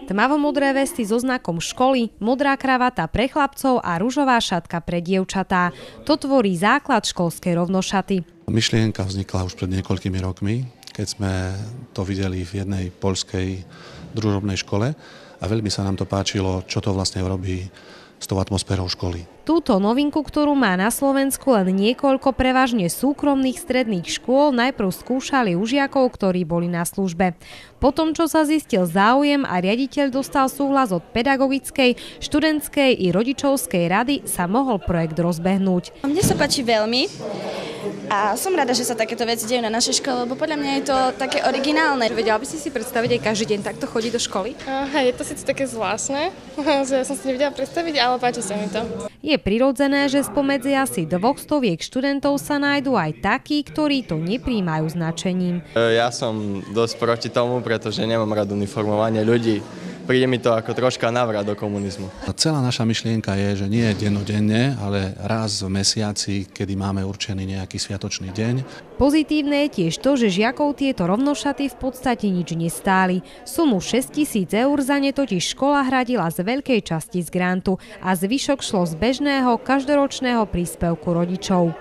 Tmavomodré vesty so znakom školy, modrá kravata pre chlapcov a ružová šatka pre dievčatá. To tvorí základ školskej rovnošaty. Myšlienka vznikla už pred niekoľkými rokmi, keď sme to videli v jednej poľskej družobnej škole a veľmi sa nám to páčilo, čo to vlastne robí s tou atmosférou školy. Túto novinku, ktorú má na Slovensku len niekoľko prevažne súkromných stredných škôl, najprv skúšali u žiakov, ktorí boli na službe. Potom, čo sa zistil záujem a riaditeľ dostal súhlas od pedagogickej, študentskej i rodičovskej rady, sa mohol projekt rozbehnúť. Mne sa páči veľmi a som rada, že sa takéto veci dejú na našej škole, lebo podľa mňa je to také originálne. Vedela by si predstaviť aj každý deň takto chodiť do školy? Je to síce také zvláštne, že ja som si nevedela predstaviť, ale páči sa mi to. Je prirodzené, že spomedzi asi 200 študentov sa nájdú aj takí, ktorí to nepríjmajú značením. Ja som dosť proti tomu, pretože nemám rád uniformovanie ľudí. Príde mi to ako troška návrat do komunizmu. Celá naša myšlienka je, že nie dennodenne, ale raz v mesiaci, kedy máme určený nejaký sviatočný deň. Pozitívne je tiež to, že žiakov tieto rovnošaty v podstate nič nestáli. Sumu 6 000 eur za ne totiž škola hradila z veľkej časti z grantu a zvyšok šlo z bežného každoročného príspevku rodičov.